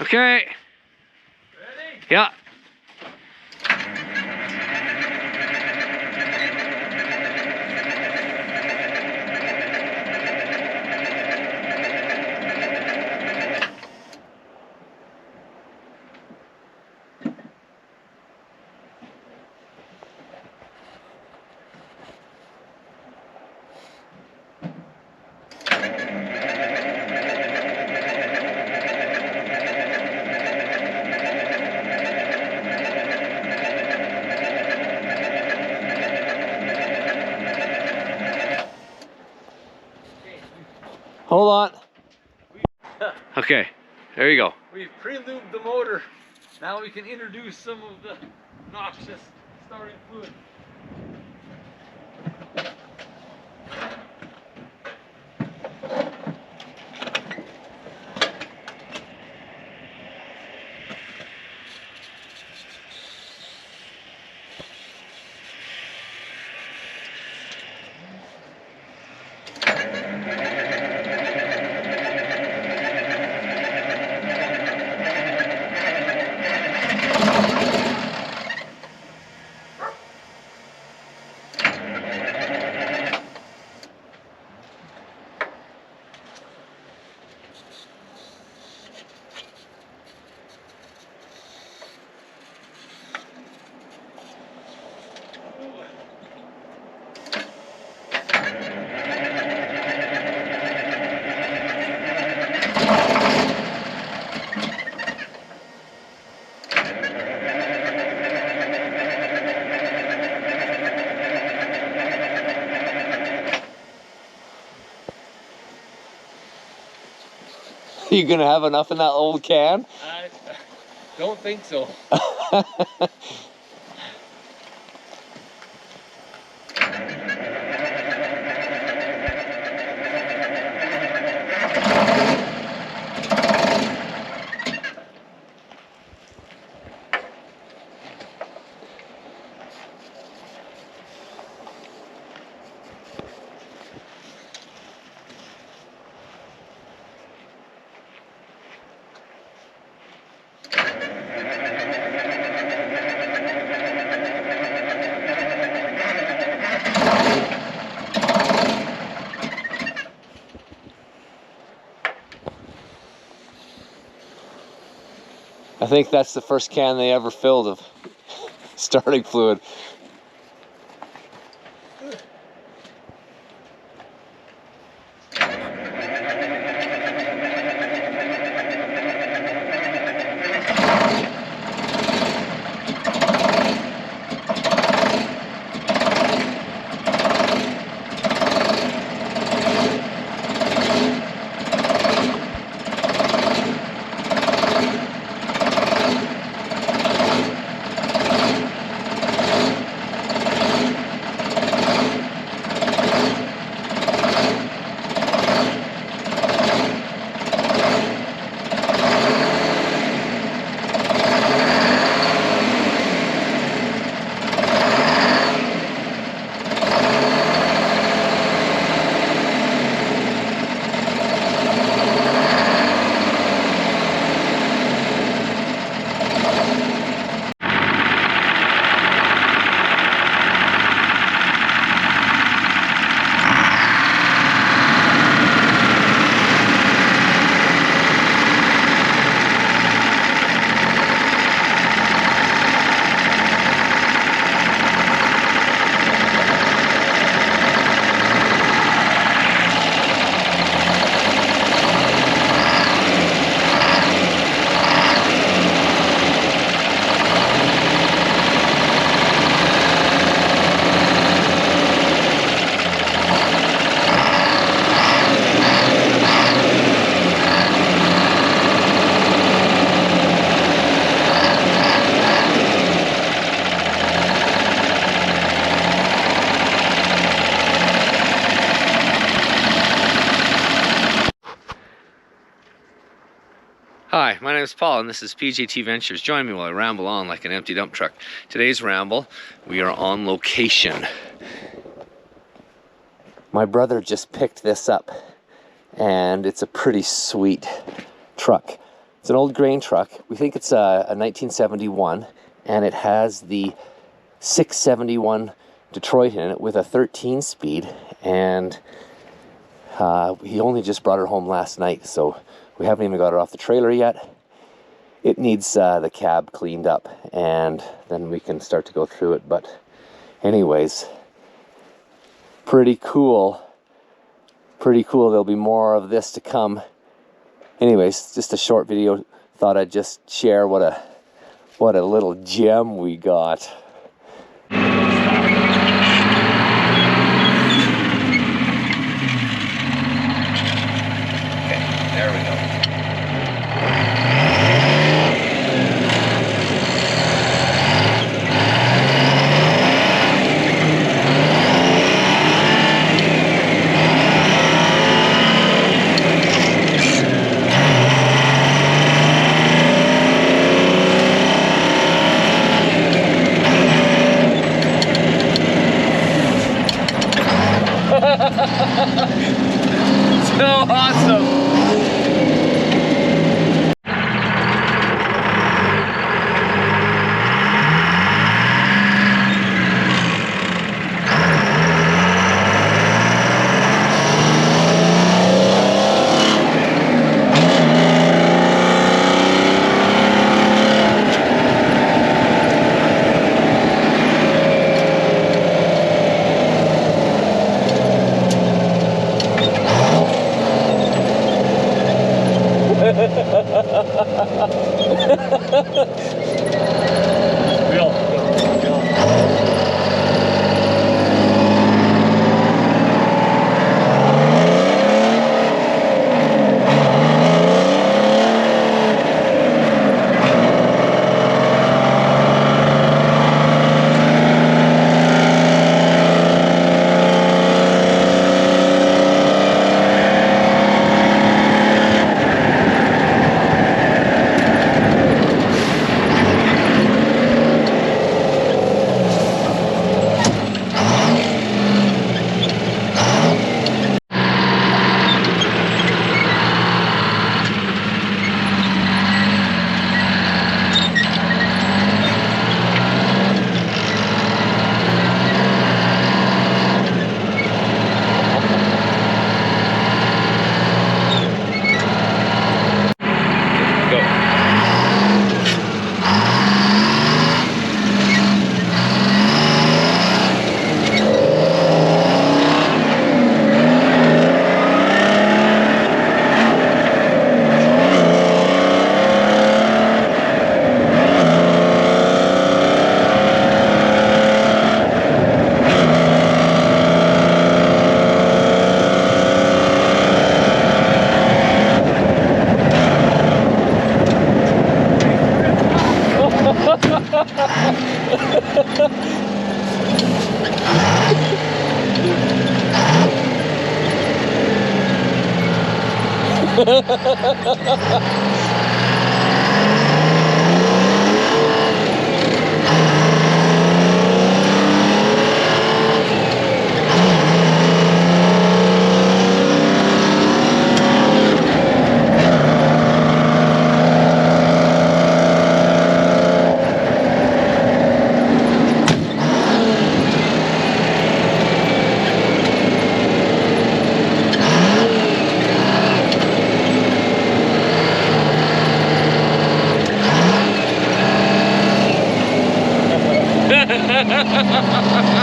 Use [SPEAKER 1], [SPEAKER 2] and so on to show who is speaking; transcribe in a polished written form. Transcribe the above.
[SPEAKER 1] Okay.
[SPEAKER 2] Ready?
[SPEAKER 1] Yeah. Hold on. Okay, there you go.
[SPEAKER 2] We've pre-lubed the motor. Now we can introduce some of the noxious starting fluid.
[SPEAKER 1] You gonna have enough in that old can?
[SPEAKER 2] I don't think so.
[SPEAKER 1] I think that's the first can they ever filled of starting fluid. Hi, my name is Paul and this is PJT Ventures. Join me while I ramble on like an empty dump truck. Today's ramble, we are on location. My brother just picked this up and it's a pretty sweet truck. It's an old grain truck. We think it's a 1971, and it has the 671 Detroit in it with a 13 speed, and he only just brought her home last night, so we haven't even got her off the trailer yet. It needs the cab cleaned up, and then we can start to go through it. But anyways, pretty cool. Pretty cool. There'll be more of this to come. Anyways, just a short video. Thought I'd just share what a little gem we got. Okay, there we go. So awesome! Real. Ha ha ha ha ha!